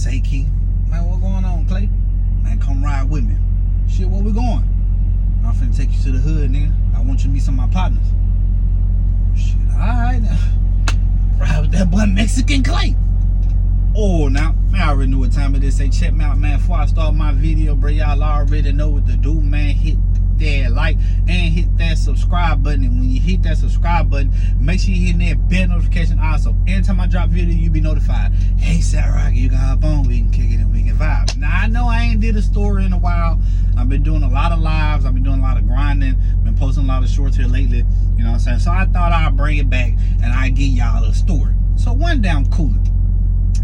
say, King, man, what going on, Clay? Man, come ride with me. Shit, where we going? I'm finna take you to the hood, nigga. I want you to meet some of my partners. Shit, alright. Ride with that boy Mexican Clay. Oh, now, man, I already knew what time it is. Say, check me out, man. Before I start my video, bro, y'all already know what to do, man. Hit that like and hit that subscribe button. And when you hit that subscribe button, make sure you hit that bell notification also. Anytime I drop video, you be notified. Hey, Sarah, you got hop on, we can kick it and we can vibe. Now, I know I ain't did a story in a while. I've been doing a lot of lives. I've been doing a lot of grinding. Been posting a lot of shorts here lately. You know what I'm saying? So I thought I'd bring it back and I'd give y'all a story. So one day I'm cooling.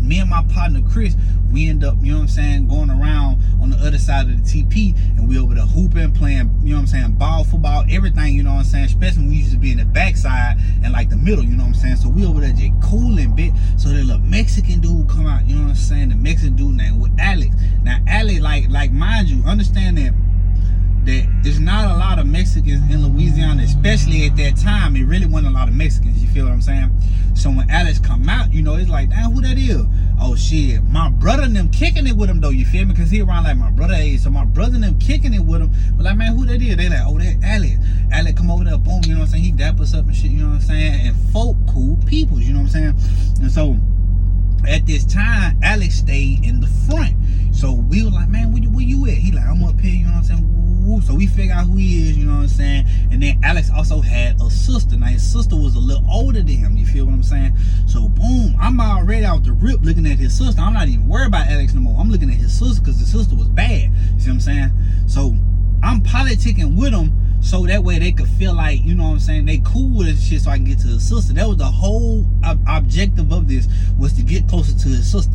Me and my partner Chris, we end up, you know what I'm saying, going around on the other side of the TP, and we over there hooping, playing, you know what I'm saying, ball, football, everything, you know what I'm saying, especially when we used to be in the backside and like the middle, you know what I'm saying. So we over there just cooling, bit. So the little Mexican dude come out, you know what I'm saying, the Mexican dude named with Alex. Now Alex, like mind you, understand that there's not a lot of Mexicans in Louisiana, especially at that time. It really wasn't a lot of Mexicans, you feel what I'm saying? So when Alex come out, you know, it's like, damn, who that is? Oh shit, my brother and them kicking it with him though, you feel me? Cause he around like my brother age, so my brother and them kicking it with him. But like, man, who that is? They like, oh, that Alex. Alex come over there, boom, you know what I'm saying? He dap us up and shit, you know what I'm saying? And folk cool people, you know what I'm saying? And so at this time, Alex stayed in the front. So we were like, man, where you at? He like, I'm up here, you know what I'm saying? So we figure out who he is, you know what I'm saying? And then Alex also had a sister. Now his sister was a little older than him, you feel what I'm saying? So boom, I'm already out the rip looking at his sister. I'm not even worried about Alex no more. I'm looking at his sister because the sister was bad, you see what I'm saying? So I'm politicking with him so that way they could feel like, you know what I'm saying, they cool with his shit so I can get to his sister. That was the whole objective of this, was to get closer to his sister.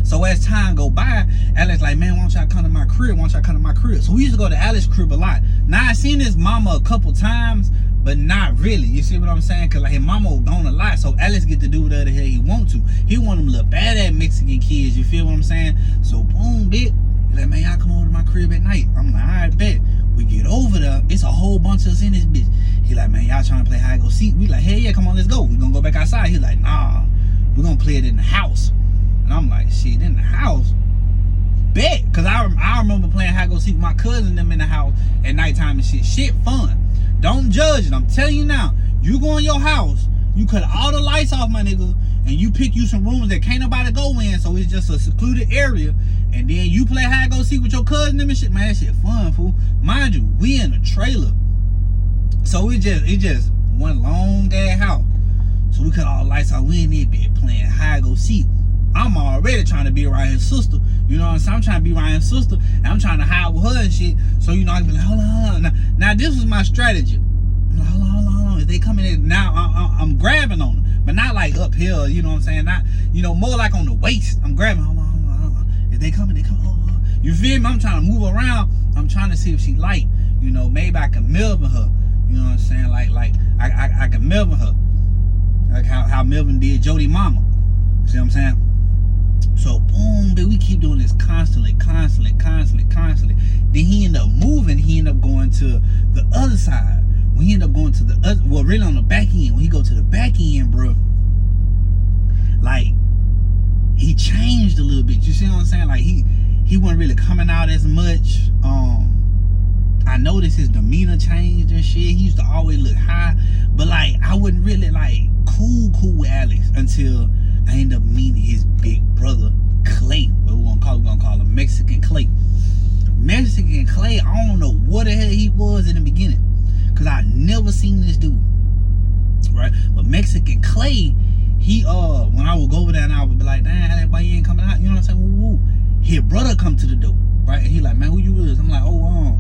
So as time go by, Alex like, man, why don't y'all come to my crib? Why don't y'all come to my crib? So we used to go to Alex's crib a lot. Now I seen his mama a couple times, but not really. You see what I'm saying? Cause like his mama was gone a lot, so Alex get to do whatever the hell he want to. He want them little badass Mexican kids. You feel what I'm saying? So boom, bitch. He like, man, y'all come over to my crib at night. I'm like, all right, bet. We get over there. It's a whole bunch of us in this bitch. He like, man, y'all trying to play hide go seek? We like, hey, yeah, come on, let's go. We gonna go back outside. He like, nah, we gonna play it in the house. And I'm like, shit, in the house? Bet. Because I remember playing hide go seek with my cousin them in the house at nighttime and shit. Shit fun. Don't judge it. I'm telling you now. You go in your house, you cut all the lights off, my nigga, and you pick you some rooms that can't nobody go in, so it's just a secluded area, and then you play hide go seek with your cousin them and shit. Man, that shit fun, fool. Mind you, we in a trailer. So it just one long ass house. So we cut all the lights off. We in there bed playing hide go seek. I'm already trying to be around his sister. You know what I'm saying? I'm trying to be around his sister, and I'm trying to hide with her and shit. So, you know, I can be like, hold on. Now this was my strategy. I'm like, hold on. If they come in, now I'm grabbing on them. But not like uphill, you know what I'm saying? Not, you know, more like on the waist. I'm grabbing, hold on. If they come in, they come. You feel me? I'm trying to move around. I'm trying to see if she like, you know, maybe I can Melvin her. You know what I'm saying? Like I can Melvin her. Like how Melvin did Jody mama. See what I'm saying? So boom, dude, we keep doing this constantly. Then he ended up moving. He ended up going to the other side. When he ended up going to the other, well, really on the back end. When he go to the back end, bro, like he changed a little bit. You see what I'm saying? Like he wasn't really coming out as much. I noticed his demeanor changed and shit. He used to always look high, but like I wasn't really like cool with Alex until I ended up meeting his big brother, Clay. What we're gonna call him Mexican Clay. Mexican Clay, I don't know what the hell he was in the beginning, cause I never seen this dude, right? But Mexican Clay, he when I would go over there and I would be like, damn, that boy ain't coming out, you know what I'm saying? Woo. His brother come to the door, right? And he like, man, who you is? I'm like, oh,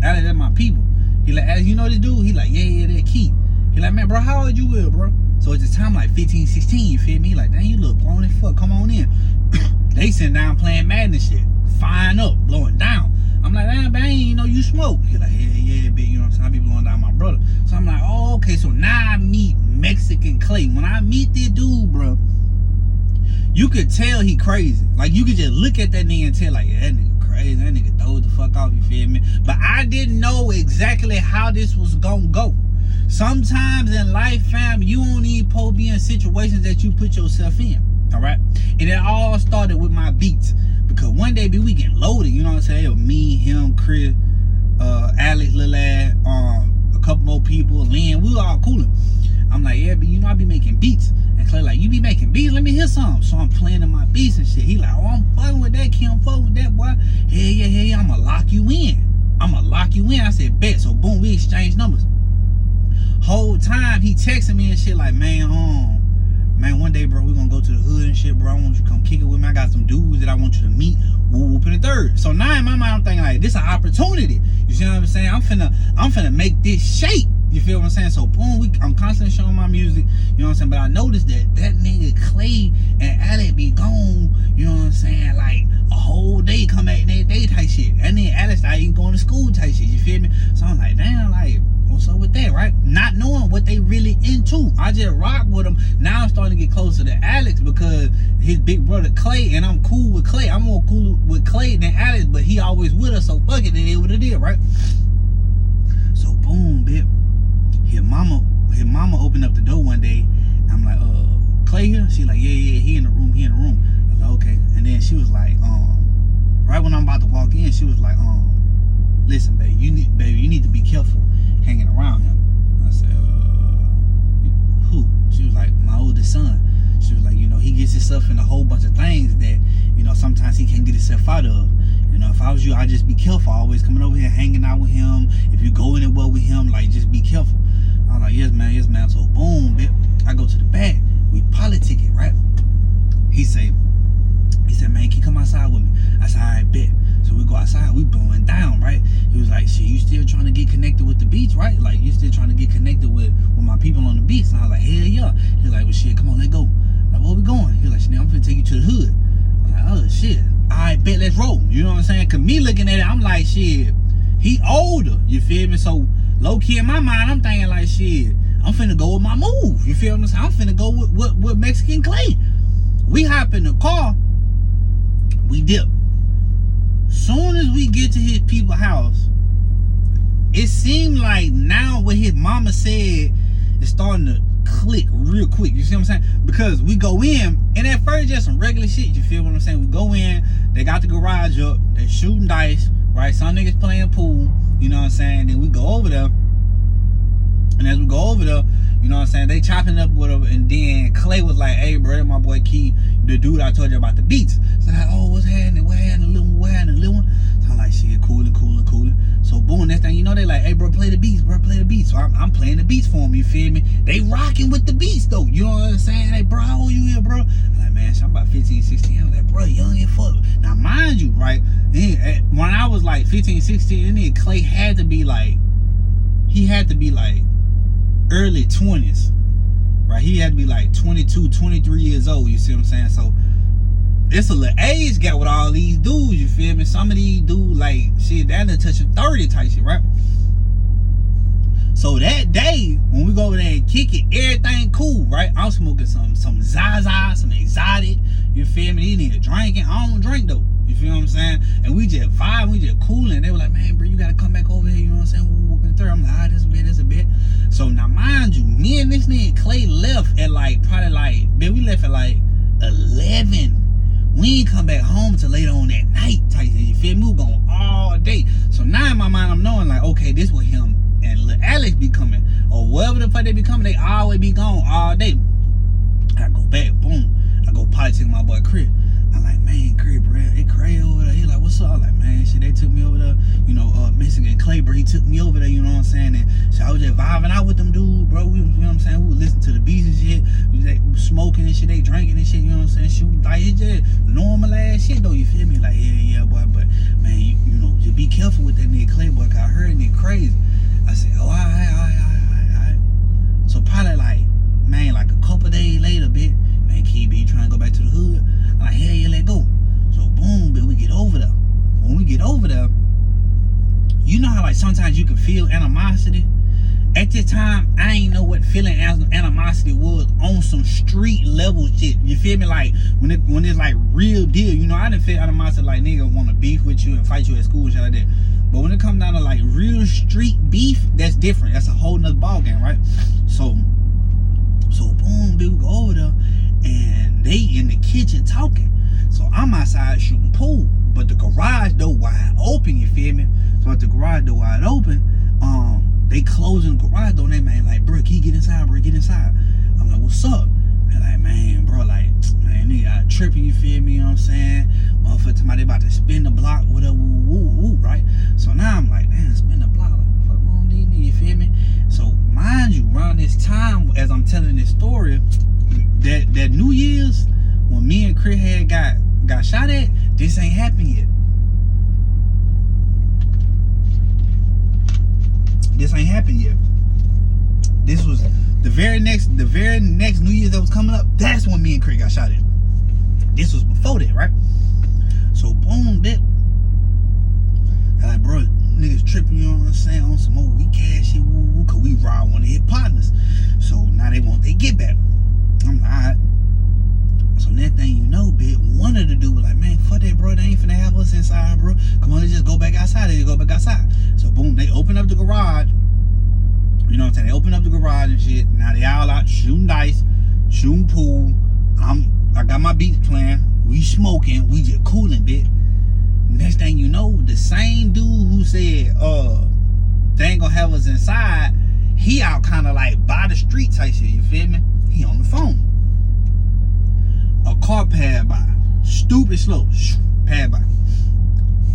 Alex, that's my people. He like, Alex, you know this dude? He like, yeah, that Keith. He like, man, bro, how old you is, bro? So at the time, like 15, 16, you feel me? He like, dang, you look grown as fuck. Come on in. They sitting down playing Madden and shit. Firing up, blowing down. I'm like, damn, bang, you know, you smoke. He like, yeah, big, you know what I'm saying? I be blowing down my brother. So I'm like, oh, okay, so now I meet Mexican Clay. When I meet this dude, bro, you could tell he crazy. Like, you could just look at that nigga and tell, like, yeah, that nigga crazy. That nigga throw the fuck off, you feel me? But I didn't know exactly how this was gonna go. Sometimes in life, fam, you don't need to be in situations that you put yourself in. All right, and it all started with my beats, because one day, we getting loaded. You know what I'm saying? It was me, him, Chris, Alex, Lil Ad, a couple more people, Lynn. We were all cooling. I'm like, yeah, but you know I be making beats. And Clay like, you be making beats? Let me hear some. So I'm playing in my beats and shit. He like, oh, I'm fucking with that kid. I'm fucking with that boy. Hell yeah. I'ma lock you in. I said, bet. So boom, we exchanged numbers. Whole time he texting me and shit like, man, one day, bro, we gonna go to the hood and shit, bro. I want you to come kick it with me. I got some dudes that I want you to meet. Whoop in the third. So now in my mind, I'm thinking like, this an opportunity. You see what I'm saying? I'm finna make this shake. You feel what I'm saying? So boom, I'm constantly showing my music. You know what I'm saying? But I noticed that nigga Clay and Alex be gone. You know what I'm saying? Like a whole day, come back that day type shit. And then Alex started even going to school type shit. You feel me? So I'm like, damn, like, what's up with that, right? Not knowing what they really into. I just rock with them. Now I'm starting to get closer to Alex because his big brother Clay, and I'm cool with Clay. I'm more cool with Clay than Alex, but he always with us, so fuck it, it is what it is, right? So boom, bitch. His mama opened up the door one day. I'm like, Clay here? She like, yeah, he in the room. I was like, okay. And then she was like, right when I'm about to walk in, she was like, listen, baby, you need to be careful hanging around him. I said, who? She was like, my oldest son. She was like, you know, he gets himself in a whole bunch of things that, you know, sometimes he can't get himself out of. You know, if I was you, I'd just be careful. Always coming over here, hanging out with him. If you go anywhere with him, like, just be careful. I was like, yes, man. So, boom, bitch. I go to the back. We politic it, right? He said, man, can you come outside with me? I said, all right, bet. So we go outside. We blowing down, right? He was like, shit, you still trying to get connected with the beats, right? Like, you still trying to get connected with my people on the beats? And I was like, hell yeah. He was like, well, shit, come on, let's go. Like, where we going? He was like, shit, I'm finna take you to the hood. I'm like, oh, shit. All right, bet, let's roll. You know what I'm saying? Because me looking at it, I'm like, shit, he older. You feel me? So, low-key in my mind, I'm thinking like, shit, I'm finna go with my move. You feel me? I'm finna go with Mexican Clay. We hop in the car. We dip. Soon as we get to his people's house, it seemed like now what his mama said is starting to click real quick. You see what I'm saying? Because we go in, and at first just some regular shit. You feel what I'm saying? We go in, they got the garage up, they shooting dice, right? Some niggas playing pool. You know what I'm saying? Then we go over there, and as we go over there, you know what I'm saying, they chopping up with him, and then Clay was like, hey, bro, that's my boy Key, the dude I told you about the beats. So like, oh, what's happening? What happening? Little one? So I'm like, shit, coolin'. So boom, next thing you know, they like, hey, bro, play the beats, So I'm playing the beats for him, you feel me? They rocking with the beats, though. You know what I'm saying? Hey, bro, how old you here, bro? I'm like, man, I'm about 15, 16. I'm like, bro, young as fuck. Now, mind you, right, when I was like 15, 16, then Clay had to be like early 20s, right? He had to be like 22, 23 years old, you see what I'm saying? So it's a little age gap with all these dudes, you feel me? Some of these dudes, like, shit, that done touching 30 type shit, right? So that day, when we go over there and kick it, everything cool, right? I'm smoking some Zaza, some exotic, you feel me? These niggas drinking. I don't drink, though. You feel what I'm saying? And we just vibe, we just coolin'. They were like, man, bro, you gotta come back over here, you know what I'm saying? I'm like, this a bit. So now, mind you, me and this nigga Clay left at we left at like 11. We ain't come back home till later on that night type thing. You feel me? We were going all day. So now in my mind, I'm knowing like, okay, this was him and Alex be coming, or whatever the fuck they be coming, they always be gone all day. I go back, boom. I go politic my boy Chris. I'm like, man, Chris, bro, it crazy over there. He like, what's up? I'm like, man, shit, they took me over there. You know, Mexican Clay, bro, he took me over there, you know what I'm saying? And so I was just vibing out with them dudes, bro. You know what I'm saying? We would listen to the beats and shit. They smoking and shit, they drinking and shit, you know what I'm saying? Shooting, like, it's just normal ass shit, though, you feel me? Like, yeah, boy, but, man, you know, just be careful with that nigga Clay, boy, cause I heard nigga crazy. I said, oh, all right. So probably like, man, like a couple days later, bitch, man, KB trying to go back to the hood. I'm like, hell yeah, let go. So boom, bitch, we get over there. When we get over there, you know how like sometimes you can feel animosity? At this time, I ain't know what feeling animosity was on some street level shit. You feel me? Like when it's like real deal, you know, I didn't feel animosity like nigga want to beef with you and fight you at school and shit like that. But when it comes down to like real street beef, that's different. That's a whole nother ball game, right? So boom, bitch, we go over there, and they in the kitchen talking. So I'm outside shooting pool, but the garage door wide open, you feel me? So at the garage door wide open, they closing the garage door and they man like, bro, can you get inside, bro, get inside. I'm like, what's up? And like, man, bro, like, man, nigga tripping, you feel me, you know what I'm saying? Motherfucker, somebody about to spin the block, whatever, woo, right? So now I'm like, damn, spin the block, like, fuck on these niggas, you feel me? So mind you, around this time, as I'm telling this story, that New Year's, when me and Chris had got shot at, this ain't happened yet. This ain't happened yet. This was the very next New Year's that was coming up. That's when me and Chris got shot at. This was before that, right? So boom, that. Like, bro, niggas tripping, you know what I'm saying, on some old weak ass shit, woo, cause we robbed one of his partners. So now they want they get back. I'm like, alright. So next thing you know, bitch, one of the dudes was like, man, fuck that, bro. They ain't finna have us inside, bro. Come on, let's just go back outside. They just go back outside. So boom, they open up the garage. You know what I'm saying? They open up the garage and shit. Now they all out shooting dice, shooting pool. I got my beats playing. We smoking. We just cooling, bitch. Next thing you know, the same dude who said, they ain't gonna have us inside, he out kind of like by the street type shit, you feel me? He on the phone. A car passed by, stupid slow, passed by.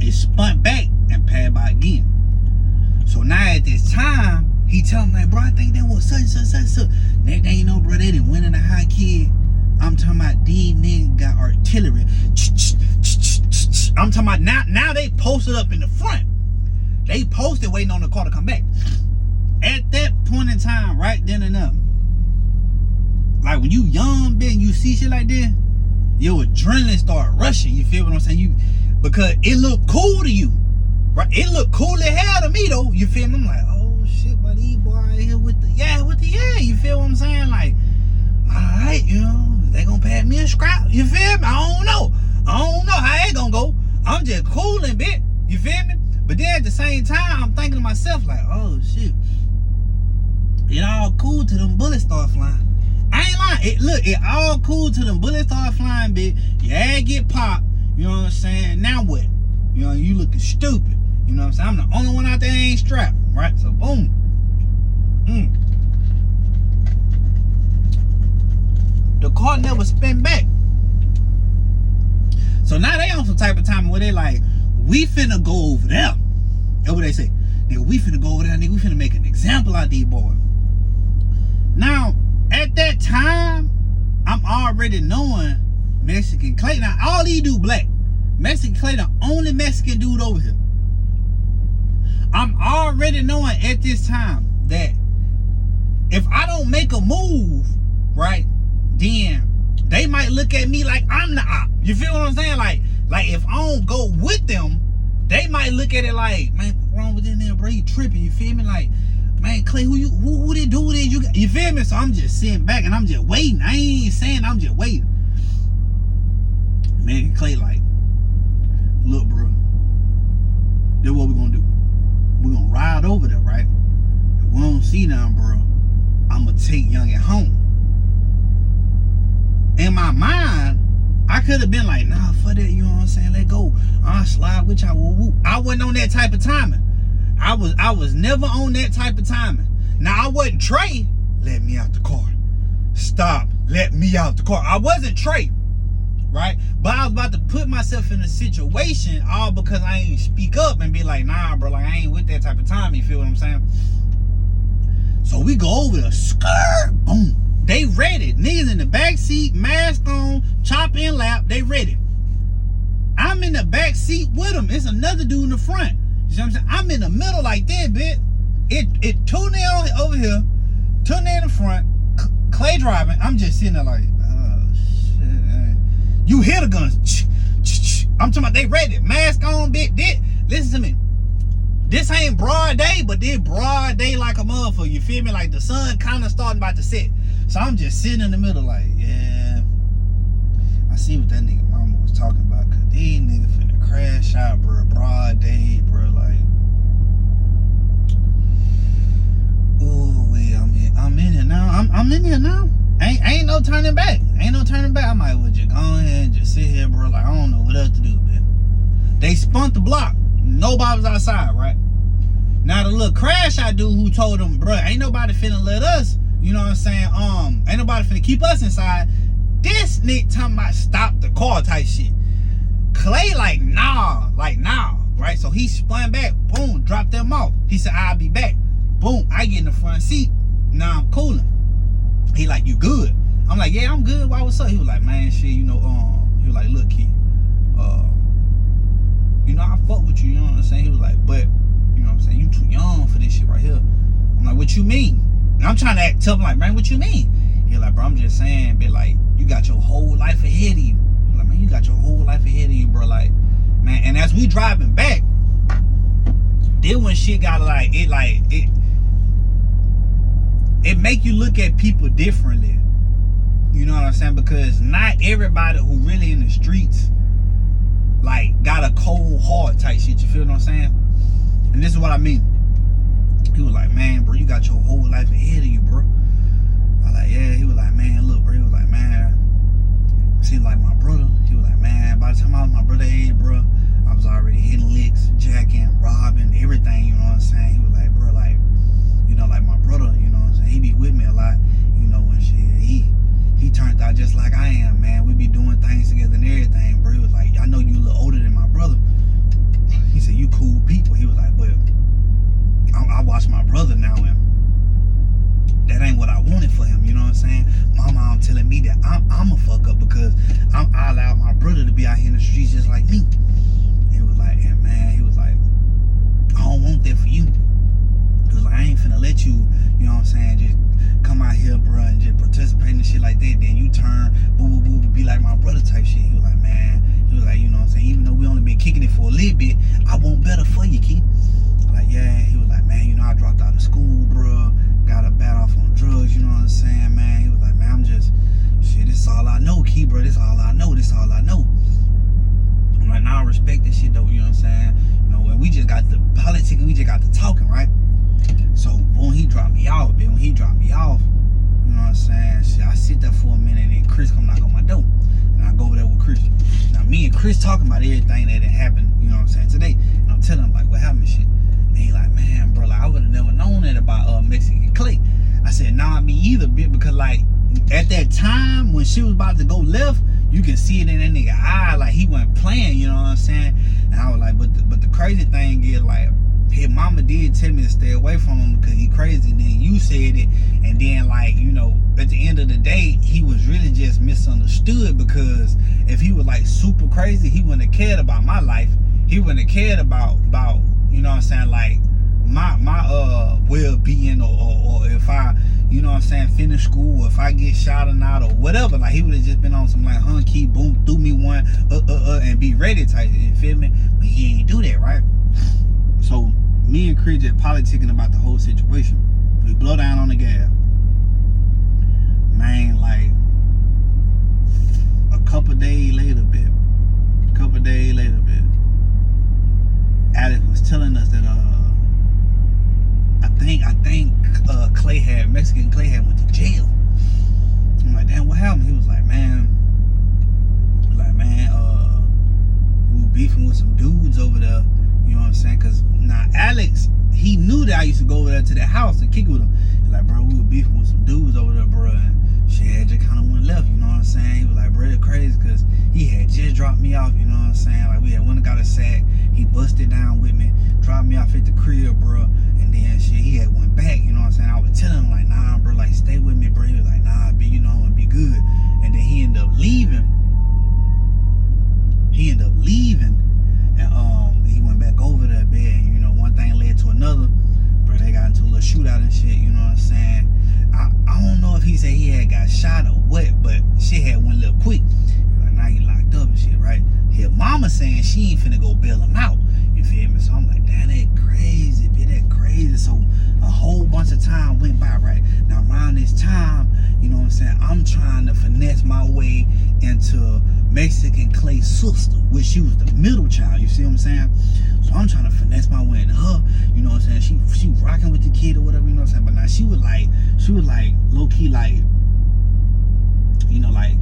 It spun back and passed by again. So now at this time, he tell me like, bro, I think that was such. Next thing you know, bro, they done went in a high kid. I'm talking about these niggas got artillery. I'm talking about now they posted up in the front. They posted waiting on the car to come back. At that point in time, right then and there, like when you young, bitch, and you see shit like this, your adrenaline start rushing. You feel what I'm saying? Because it look cool to you, right? It look cool as hell to me though. You feel me? I'm like, oh shit, but these boy out here with the yeah. You feel what I'm saying? Like, all right, you know, they gonna pass me a scrap. You feel me? I don't know how it gonna go. I'm just cooling, bitch. You feel me? But then at the same time, I'm thinking to myself like, oh shit, it all cool till them bullets start flying. I ain't lying. It all cool till them bullets start flying, bitch. Your ass get popped. You know what I'm saying? Now what? You know, you looking stupid. You know what I'm saying? I'm the only one out there that ain't strapped, right? So boom. The car never spin back. So now they on some type of time where they like, we finna go over there. That's what they say. Nigga, we finna go over there, nigga. We finna make an example out of these boys. Now, at that time, I'm already knowing Mexican Clay. Now, all these do black. Mexican Clay, the only Mexican dude over here. I'm already knowing at this time that if I don't make a move, right, then they might look at me like I'm the op. You feel what I'm saying? Like if I don't go with them, they might look at it like, man, what's wrong with this nigga, bro? You tripping, you feel me? Like, man, Clay, who they do this? You feel me? So I'm just sitting back and I'm just waiting. I ain't saying, I'm just waiting. Man, Clay like, look, bro, this what we're gonna do. We're gonna ride over there, right? If we don't see nothing, bro, I'm gonna take Young at home. In my mind, I could have been like, nah, fuck that, you know what I'm saying? Let go. I'll slide with y'all. Woo. I wasn't on that type of timing. I was never on that type of timing. Now, I wasn't Trey. Let me out the car. Stop. Let me out the car. I wasn't Trey, right? But I was about to put myself in a situation all because I ain't speak up and be like, nah, bro, like I ain't with that type of time. You feel what I'm saying? So we go over there. Skirt. Boom. They ready. Niggas in the back seat, mask on, chop in lap. They ready. I'm in the back seat with them. It's another dude in the front. You know what I'm saying? I'm in the middle like that, bitch. It two nail over here, two nail in the front. Clay driving. I'm just sitting there like, oh shit. You hear the guns. I'm talking about they ready. Mask on, bitch. Listen to me. This ain't broad day, but this broad day like a motherfucker. You feel me? Like the sun kind of starting about to set. So I'm just sitting in the middle like, yeah. I see what that nigga mama was talking about. Cause these niggas finna crash out, bro. Broad day, bro. Like, ooh, I'm in here now. I'm in here now. Ain't no turning back. Ain't no turning back. I'm like, well, I don't know what else to do, man. They spun the block. Nobody was outside, right? Now the little crash I do who told them, bro, ain't nobody finna let us, you know what I'm saying? Ain't nobody finna keep us inside. This nigga talking about stop the car type shit. Clay like nah, right? So he spun back, boom, dropped them off. He said, I'll be back. Boom, I get in the front seat. Now I'm cooling. He like, you good? I'm like, yeah, I'm good. Why, what's up? He was like, man, shit, you know, he was like, look, kid, you know, I fuck with you, you know what I'm saying? He was like, but, you know what I'm saying, you too young for this shit right here. I'm like, what you mean? And I'm trying to act tough, like, man, what you mean? He like, bro, I'm just saying, but like, you got your whole life ahead of you. I'm like, man, you got your whole life ahead of you, bro. Like, man, and as we driving back, then when shit got it make you look at people differently. You know what I'm saying? Because not everybody who really in the streets like got a cold heart type shit. You feel what I'm saying? And this is what I mean. He was like, man, bro, you got your whole life ahead of you, bro. I was like, yeah. He was like, man, look, bro. He was like, man, seems like my brother. He was like, man, by the time I was my brother's age, bro, I was already hitting licks, jacking, robbing, everything, you know what I'm saying? He was like, bro, like, you know, like my brother, you know what I'm saying? He be with me a lot, you know, and shit. He turned out just like I am, man. We be doing things together and everything, bro. He was like, I know you a little older than my brother. He said, you cool people. He was like, but I watch my brother now, and that ain't what I wanted for him, you know what I'm saying? My mom telling me that I'm a fuck up because I allowed my brother to be out here in the streets just like me. He was like, yeah, man, he was like, I don't want that for you. He was like, I ain't finna let you, you know what I'm saying, just come out here, bro, and just participate in shit like that. Then you turn, boo, boo, boo, be like my brother type shit. He was like, man, he was like, you know what I'm saying, even though we only been kicking it for a little bit, I want better for you, Keith. Like, yeah. He was like, man, you know, I dropped out of school, bro, got a bat off on drugs, you know what I'm saying, man. He was like, man, I'm just, shit, this is all I know, Keith, bro, this all I know, I'm like, nah, I respect this shit, though, you know what I'm saying? You know, when we just got the politics, we just got to talking, right? So, boom, he dropped me off, man. When he dropped me off, you know what I'm saying? Shit, I sit there for a minute, and then Chris come knock on my door. And I go over there with Chris. Now, me and Chris talking about everything that had happened, you know what I'm saying, today. And I'm telling him, like, what happened, shit? And he like, man, bro, like, I would have never known that about Mexican Clay. I said, nah, me either, bitch, because, like, at that time, when she was about to go left, you can see it in that nigga eye, like, he wasn't playing, you know what I'm saying? And I was like, but the crazy thing is, like, his mama did tell me to stay away from him because he crazy. Then you said it, and then, like, you know, at the end of the day, he was really just misunderstood, because if he was like super crazy, he wouldn't have cared about my life. He wouldn't have cared about you know what I'm saying, like my well-being, or if I, you know what I'm saying, finish school, or if I get shot or not, or whatever. Like, he would have just been on some like key, boom, threw me one, and be ready type, you feel me? But he ain't do that, right? So me and Chris just politicking about the whole situation. We blow down on the gas. Man, like a couple days later, Alex was telling us that I think Mexican Clay had went to jail. I'm like, damn, what happened? He was like, man, we were beefing with some dudes over there. You know what I'm saying? Because now Alex, he knew that I used to go over there to their house and kick with him. He's like, bro, we were beefing with some dudes over there, bro, and shit just kind of went left, you know what I'm saying? He was like, bro, it's crazy because he had just dropped me off, you know what I'm saying? Like, we had went and got a sack. He busted down with me, dropped me off at the crib, bro, and then shit, he had went back, you know what I'm saying? I was telling him, like, nah, bro, like, stay with me, bro. He was like, nah, B, you know, I'm gonna be good. And then he ended up leaving. And he went back over there, bed, and, you know, one thing led to another. Bro, they got into a little shootout and shit, you know what I'm saying? I don't know if he said he had got shot or what, but shit had went a little quick. Like, now he locked up and shit, right? His mama saying she ain't finna go bail him out. You feel me? So I'm like, damn, that crazy, bitch, that crazy. So a whole bunch of time went by, right? Now around this time, you know what I'm saying, I'm trying to finesse my way into Mexican Clay's sister, which she was the middle child, you see what I'm saying? So I'm trying to finesse my way into her, you know what I'm saying? She rocking with the kid or whatever, you know what I'm saying? But now she was like low-key, like, you know, like,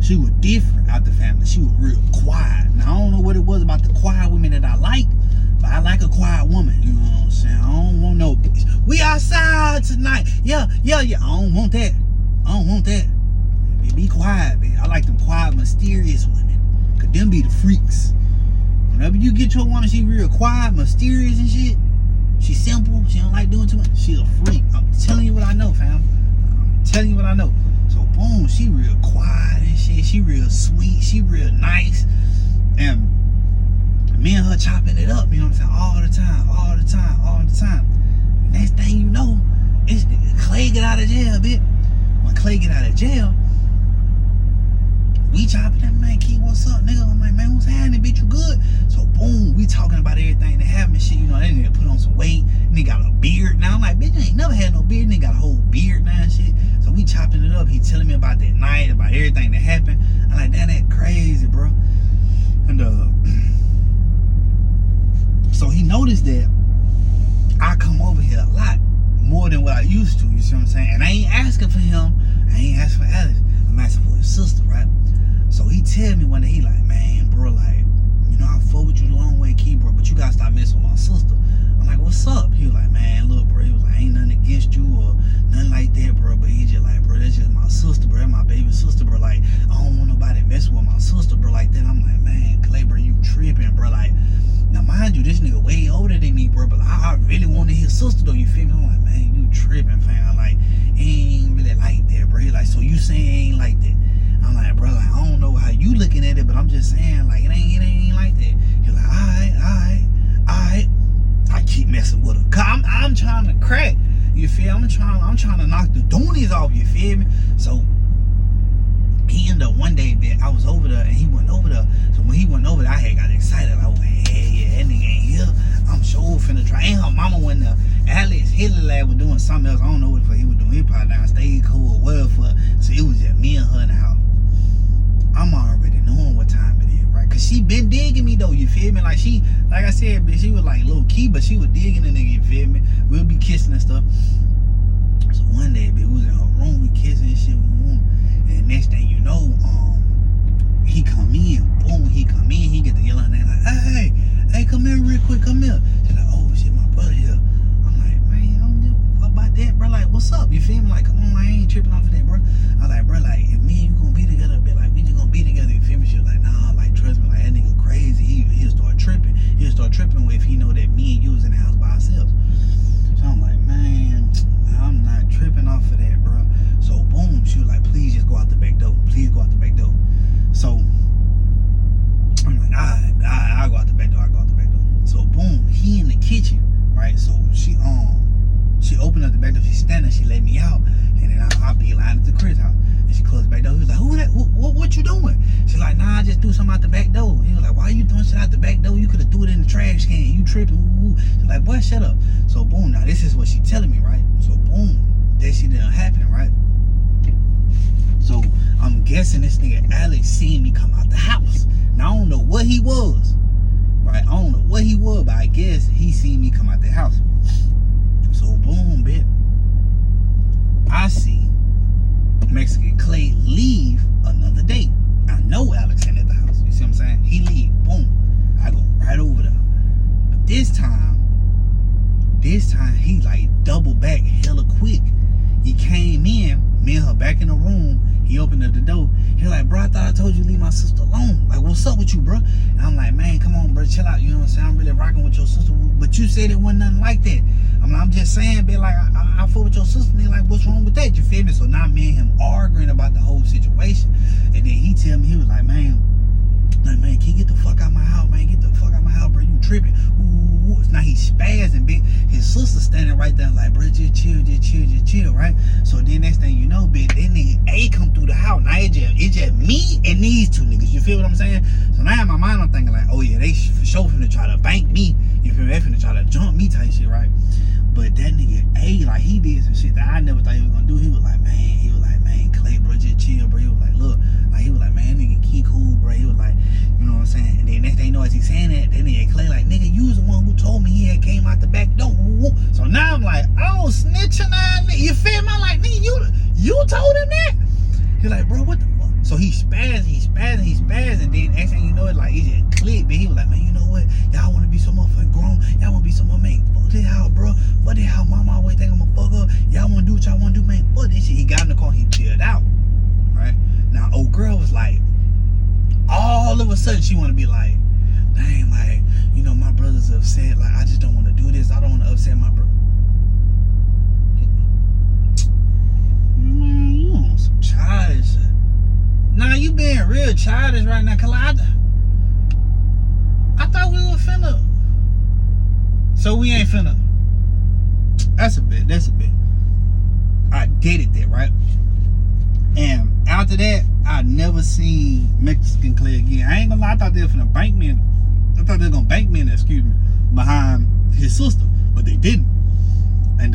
She was different out the family. She was real quiet. Now I don't know what it was about the quiet women that I like, but I like a quiet woman. You know what I'm saying? I don't want no bitch. We outside tonight. Yeah. I don't want that. Be quiet, man. I like them quiet, mysterious women. Cause them be the freaks. Whenever you get your woman, she real quiet, mysterious and shit. She simple. She don't like doing too much. She a freak. I'm telling you what I know, fam. I'm telling you what I know. So boom, she real quiet and shit. She real sweet. She real nice. And me and her chopping it up, you know what I'm saying? All the time. Next thing you know, it's Clay get out of jail, bitch. When Clay get out of jail, we chopping that, man, Key, what's up, nigga? I'm like, man, what's happening, bitch? You good? So boom, we talking about everything that happened, shit. You know, they need to put on some weight. And they got a beard now. I'm like, bitch, you ain't never had no beard. And they got a whole beard now and shit. So we chopping it up. He telling me about that night, about everything that happened. I'm like, that crazy, bro. And so he noticed that I come over here a lot more than what I used to. You see what I'm saying? And I ain't asking for him. I ain't asking for Alex. I'm asking for his sister, right? So he tell me one day, he like, man, bro, like, you know, I fuck with you the long way, Key, bro, but you gotta stop messing with my sister. I'm like, what's up? He was like, man, look, bro, he was like, ain't nothing against you or nothing like that, bro, but he just like, bro, that's just my sister, bro, that's my baby sister, bro, like, I don't want nobody messing with my sister, bro, like that. I'm like, man, Clay, bro, you tripping, bro, like, now mind you, this nigga way older than me, bro, but I really wanted his sister, though, you feel me? I'm like, man, you tripping, fam, like, he ain't really like that, bro. He like, so you saying ain't like that? I'm like, bro, like, I don't know how you looking at it, but I'm just saying, like, it ain't like that. He's like, all right. I keep messing with her. Cause I'm trying to crack. You feel? I'm trying to knock the doonies off, you feel me? So he ended up one day that I was over there and he went over there. So when he went over there, I had got excited. Like, oh, yeah, that nigga ain't here. I'm sure finna try. And her mama went there. Alex Hitler was doing something else. I don't know what the fuck he was doing. He probably downstage cool or whatever. So it was just me and her in the house. I'm already knowing what time it is, right? Cause she been digging me though, you feel me? Like I said, bitch, she was like low key, but she was digging the nigga, you feel me? We'll be kissing and stuff. So one day, bitch, we was in her room, we kissing and shit. And next thing you know, he come in, boom, he get the yelling at like, hey, come here real quick, come here. She's like, oh shit, my brother here. I'm like, man, I don't give a fuck about that, bro. Like, what's up? You feel me? Like, come on, I ain't tripping off of that, bro. I like, bro, like, if me and you gonna be together, be like, we just gonna be together, you feel me? She was like, nah, like, trust me, like, that nigga crazy. He'll start tripping. He'll start tripping if he know that me and you was in the house by ourselves. So I'm like, man, I'm not tripping off of that, bro. So boom, she was like, please just go out the back door. Please go out the back door. So I'm like, I'll go out the back door. So boom, he in the kitchen, right? So she opened up the back door. She standing, she let me out, and then I'll be lying at the Chris house. And she closed the back door. He was like, who that? What you doing? She's like, nah, I just threw something out the back door. He was like, why you throwing shit out the back door? You could have threw it in the trash can. You tripping? She's like, boy, shut up. So boom, now this is what she telling me, right? So boom, that shit didn't happen, right? So I'm guessing this nigga Alex seen me come out the house. Now I don't know what he was, right? I don't know what he was, but I guess he seen me come out the house. So boom, bitch, I see Mexican Clay leave another day. I know Alex ain't at the house. You see what I'm saying? He leave. Boom. I go right over there. But this time he like double back hella quick. He came in, me and her back in the room. He opened up the door. He like, bro, I thought I told you to leave my sister alone. Like, what's up with you, bro? And I'm like, man, come on, bro, chill out. You know what I'm saying? I'm really rocking with your sister. But you said it wasn't nothing like that. I'm just saying, be like, I fought with your sister. And like, what's wrong with that? You feel me? So now me and him arguing about the whole situation. And then he tell me, he was like, man, can you get the fuck out of my house, man? Get the fuck out of my house, bro. You tripping. Ooh. Now he's spazzing, bitch. His sister standing right there like, bro, just chill, right? So then next thing you know, bitch, that nigga A come through the house. Now it's just me and these two niggas. You feel what I'm saying? So now in my mind, I'm thinking like, oh yeah, they for sure finna try to bank me. You feel me? They finna try to jump me type shit, right? But that nigga A, like, he did some shit that I never thought he was gonna do. He was like, man, Clay, bro, just chill, bro. He was like, look, like, he was like, man, nigga, keep cool, bro. He was like, you know what I'm saying? And then next thing you know, as he's saying that nigga Clay like, nigga, you was the one who told me he had came out the back door. So now I'm like, oh, snitching on me. You feel me? I'm like, nigga, you told him that? He's like, bro, what the fuck? So he spazzed a sudden she want to be like, dang, like, you know, my brother's upset. Like, I just don't want to do this. I don't want to upset my brother. Man, you on some childish shit. Nah, you being real childish right now. Cause like, I thought we were finna. So we ain't finna. That's a bit. I did it there, right? And after that, I never seen Mexican Clay again. I ain't gonna lie, I thought they were finna bank me. I thought they were gonna bank me, behind his sister, but they didn't. And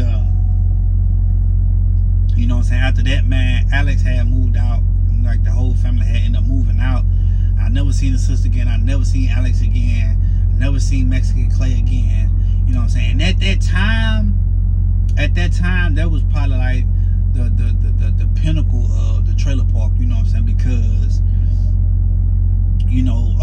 you know what I'm saying? After that, man, Alex had moved out. Like the whole family had ended up moving out. I never seen the sister again. I never seen Alex again. I never seen Mexican Clay again. You know what I'm saying? And at that time, that was probably like the pinnacle of the trailer park. You know what I'm saying? Because you know,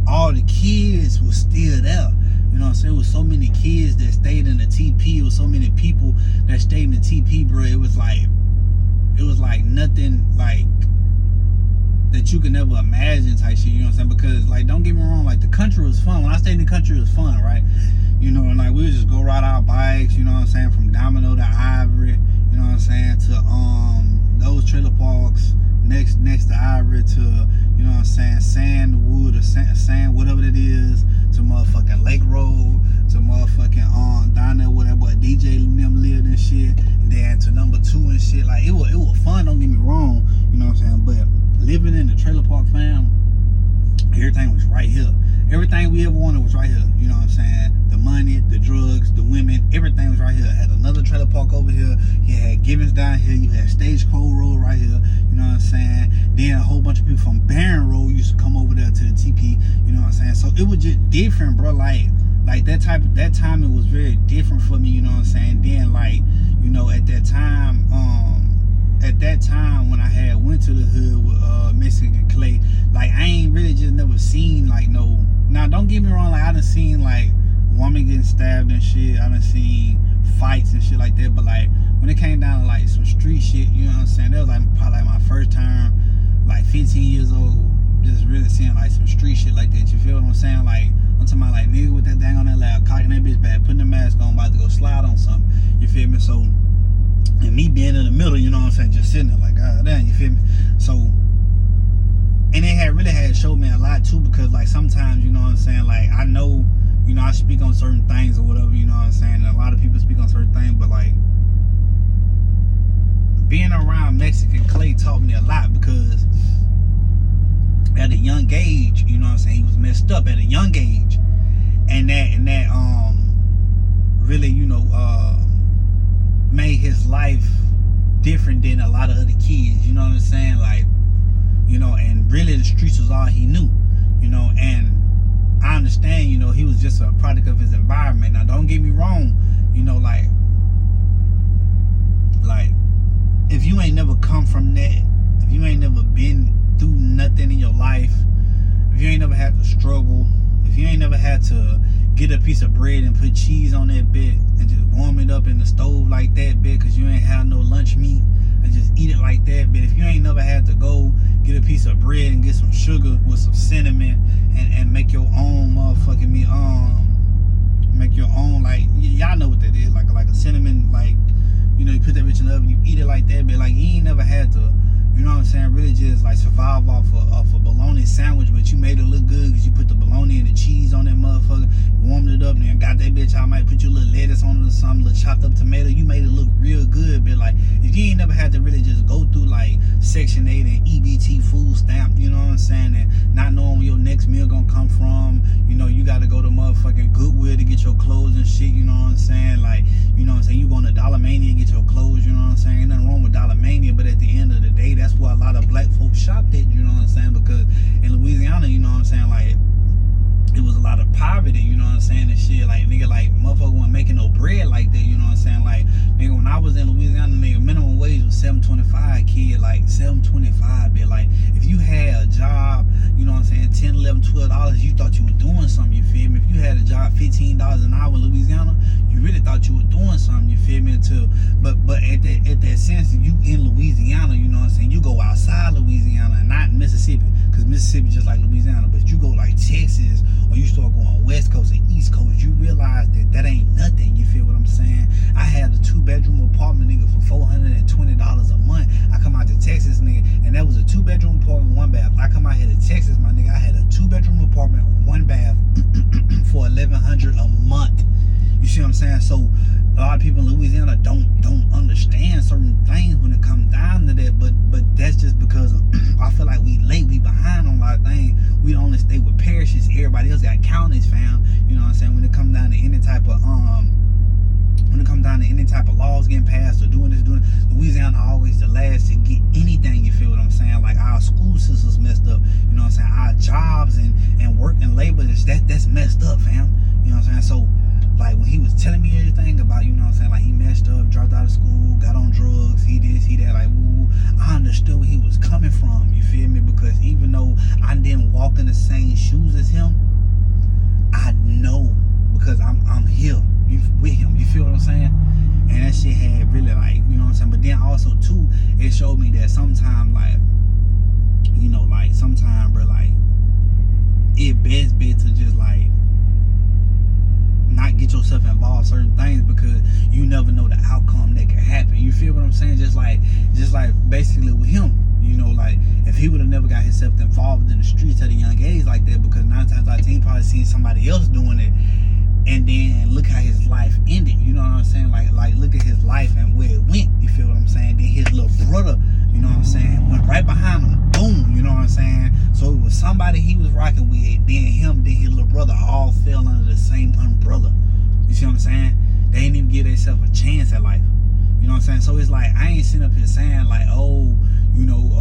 all the kids were still there. You know what I'm saying? It was so many kids that stayed in the TP. It was so many people that stayed in the TP, bro. It was like nothing like that you could never imagine type shit. You know what I'm saying? Because like, don't get me wrong, like the country was fun. When I stayed in the country, it was fun, right? You know, and like we would just go ride our bikes. You know what I'm saying? From Domino to Ivory. You know what I'm saying? To those trailer parks next to Ivory, to, you know what I'm saying, Sandwood or Sand whatever it is, to motherfucking Lake Road, to motherfucking down there where that boy DJ and them lived and shit, and then to number 2 and shit. Like it was fun, don't get me wrong, you know what I'm saying? But living in the trailer park, fam, everything was right here. Everything we ever wanted was right here. You know what I'm saying? The money, the drugs, the women, everything was right here. Had another trailer park over here. You had Gibbons down here. You had Stagecoach Road right here. You know what I'm saying? Then a whole bunch of people from Barron Road used to come over there to the TP. You know what I'm saying? So it was just different, bro. Like that time it was very different for me. You know what I'm saying? Then like, you know, at that time when I had went to the hood with Mexican Clay, like I ain't really just never seen like no. Now don't get me wrong, like I done seen like woman getting stabbed and shit. I done seen fights and shit like that. But like when it came down to like some street shit, you know what I'm saying? That was like probably like my first time, like 15 years old, just really seeing like some street shit like that. You feel what I'm saying? Like I'm talking about like nigga with that dang on that loud, cocking that bitch back, putting the mask on, about to go slide on something. You feel me? So, and me being in the middle, you know what I'm saying, just sitting there like, god damn, you feel me? So, and it really had showed me a lot too, because like sometimes, you know what I'm saying, like I know, you know, I speak on certain things or whatever, you know what I'm saying, and a lot of people speak on certain things, but like being around Mexican Clay taught me a lot, because at a young age, you know what I'm saying, he was messed up at a young age, and that really, you know, made his life different than a lot of other kids, you know what I'm saying, like, you know, and really the streets was all he knew, you know, and I understand, you know, he was just a product of his environment. Now don't get me wrong, you know, like if you ain't never come from that, if you ain't never been through nothing in your life, if you ain't never had to struggle, if you ain't never had to get a piece of bread and put cheese on that bit and just warm it up in the stove like that bit, because you ain't have no lunch meat, and just eat it like that. But if you ain't never had to go get a piece of bread and get some sugar with some cinnamon and make your own motherfucking meat, make your own, like, y'all know what that is, like a cinnamon, like, you know, you put that bitch in the oven, you eat it like that, but like you ain't never had to, you know what I'm saying, really just like survive off a bologna sandwich, but you made it look good because you put the bologna and the cheese on that motherfucker, warmed it up, and then got that bitch. I might put your little lettuce on it or something, little chopped up tomato. You made it look real good, but like if you ain't never had to really just go through like Section 8 and EBT food stamp, you know what I'm saying, and not knowing where your next meal gonna come from, you know, you got to go to motherfucking Goodwill to get your clothes and shit, you know what I'm saying, like, you know what I'm saying, you going to Dollar Mania to get your clothes, you know what I'm saying, ain't nothing wrong with Dollar Mania, but at the end of the day, that's where a lot of black folks shopped at, you know what I'm saying, because in Louisiana, you know what I'm saying, like, it was a lot of poverty, you know what I'm saying, and shit, like, nigga, like, motherfucker wasn't making no bread like that, you know what I'm saying, like, nigga, when I was in Louisiana, nigga, minimum wage was $7.25, kid, like, $7.25, but, like, if you had a job, you know what I'm saying, $10, $11, $12, you thought you were doing something, you feel me? If you had a job, $15 an hour in Louisiana, you really thought you were doing something, you feel me, too, but at that sense, you in Louisiana, you know what I'm saying, you go outside Louisiana and not Mississippi, because Mississippi just like Louisiana. honest, fam. You know what I'm saying? When it comes down to any type of laws getting passed or doing this, Louisiana always the last to get anything, you feel what I'm saying? Like our school systems messed up, you know what I'm saying? Our jobs and work and labor, that's messed up, fam. You know what I'm saying? So like when he was telling me everything about, you know what I'm saying, like he messed up, dropped out of school, got on drugs, he this, he that, like, ooh, I understood where he was coming from, you feel me? Because even though I didn't walk in the same shoes as him, I know because I'm here with him, you feel what I'm saying? And that shit had really, like, you know what I'm saying? But then also too, it showed me that sometimes, like, you know, like sometimes, bro, like it best bet to just like not get yourself involved in certain things because you never know the outcome that can happen. You feel what I'm saying? Just like basically with him, you know, like if he would have never got himself involved in the streets at a young age like that, because 9 times out of 10 he probably seen somebody else doing it, and then look how his life ended. You know what I'm saying? Like look at his life and where it went. You feel what I'm saying? Then his little brother, you know what I'm saying, went right behind him. Boom. You know what I'm saying? So it was somebody he was rocking with. Then him, then his little brother all fell under the same umbrella. You see what I'm saying? They ain't even give themselves a chance at life. You know what I'm saying? So it's like I ain't sitting up here saying like, oh, you know,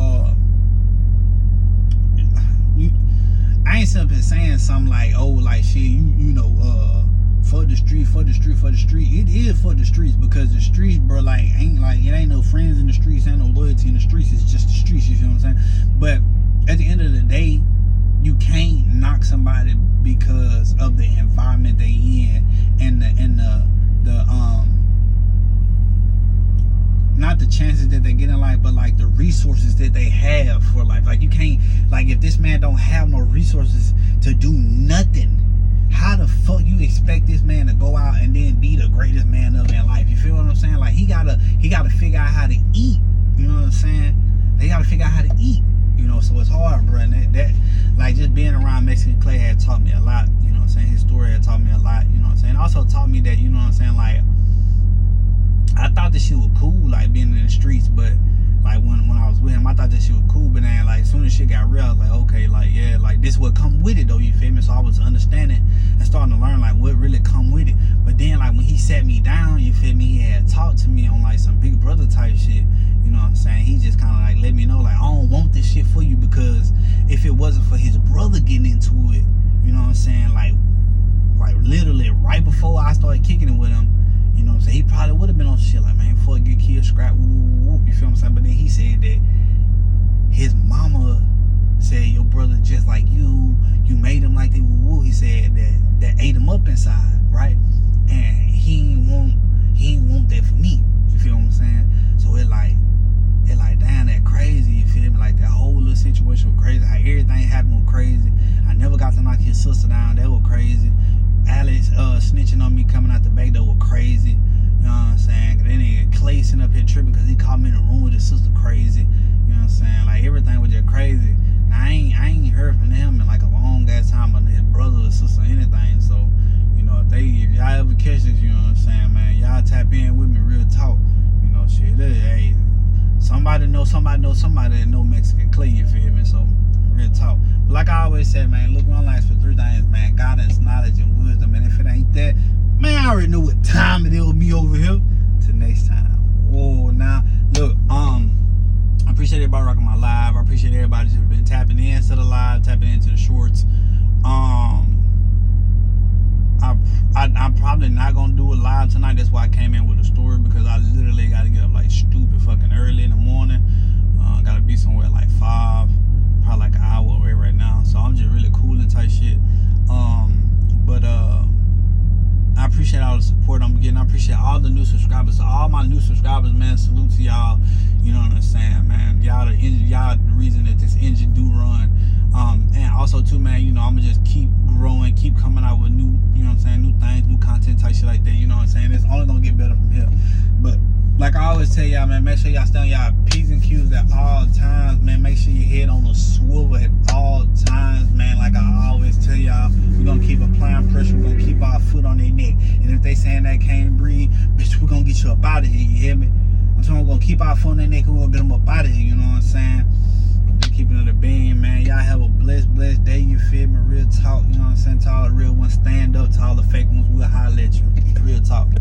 I ain't sitting up here saying something like, oh, like shit, you know, for the street. It is for the streets, because the streets, bro, like it ain't no friends in the streets, ain't no loyalty in the streets. It's just the streets. You feel what I'm saying? But at the end of the day, you can't knock somebody because of the environment they in and the not the chances that they get in life, but like the resources that they have for life. Like you can't, like if this man don't have no resources to do nothing, how the fuck you expect this man to go out and then be the greatest man of in life? You feel what I'm saying? Like he gotta figure out how to eat. You know what I'm saying? They gotta figure out how to eat. You know, so it's hard, bro. And that like just being around Mexican Clay had taught me a lot. You know what I'm saying? His story had taught me a lot. You know what I'm saying? Also taught me that, you know what I'm saying, like I thought this shit was cool, like being in the streets, but like when I was with him, I thought this shit was cool, but then like as soon as shit got real, I was like, okay, like yeah, like this would come with it though, you feel me? So I was understanding and starting to learn like what really come with it. But then like when he sat me down, you feel me, he had talked to me on like some big brother type shit, you know what I'm saying? He just kind of like let me know like I don't want this shit for you, because if it wasn't for his brother getting into it, you know what I'm saying, like literally right before I started kicking it with him, you know what I'm saying, he probably would have been on shit like, man, fuck, get killed, scrap, woo, woo, woo, you feel what I'm saying? But then he said that his mama said your brother just like you made him like that, woo, woo. He said that ate him up inside, right? And he ain't want that for me, you feel what I'm saying? So it like damn, that crazy, you feel me? Like that whole little situation was crazy, how everything happened was crazy. I never got to knock his sister down, that was crazy. Alex snitching on me coming out the back door was crazy. You know what I'm saying? Then nigga Clay sitting up here tripping because he caught me in the room with his sister crazy. You know what I'm saying? Like everything was just crazy. Now I ain't heard from him in like a long ass time, but his brother or sister or anything. So, you know, if y'all ever catch this, you know what I'm saying, man, y'all tap in with me, real talk. You know, shit, hey, somebody know that know Mexican Clay, you feel me? So real talk. But like I always said, man, look, one life for 3 things, man: guidance, knowledge, and wisdom. And if it ain't that, man, I already know what time it is with me over here. Till next time. Whoa, now look, I appreciate everybody rocking my live. I appreciate everybody just been tapping into the live, tapping into the shorts. I'm probably not gonna do a live tonight. That's why I came in with a story, because I literally gotta get up like stupid fucking early in the morning. Gotta be somewhere at like 5, probably like an hour away right now. So I'm just really cooling type shit. But I appreciate all the support I'm getting. I appreciate all the new subscribers. So all my new subscribers, man, salute to y'all. You know what I'm saying, man? Y'all the reason that this engine do run. And also too, man, you know, I'm gonna just keep growing, keep coming out with new, you know what I'm saying, new things, new content type shit like that. You know what I'm saying? It's only gonna get better from here. But like I always tell y'all, man, make sure y'all stay on y'all P's and Q's at all times, man. Make sure your head on the swivel at all times, man. Like I always tell y'all, we're gonna keep applying pressure. We're gonna keep our foot on their neck. And if they saying that can't breathe, bitch, we're gonna get you up out of here. You hear me? I'm talking, we're gonna keep our foot on their neck and we're gonna get them up out of here. You know what I'm saying? Keeping it a beam, man. Y'all have a blessed day, you feel me? Real talk, you know what I'm saying? To all the real ones, stand up. To all the fake ones, we'll holler at you. Real talk.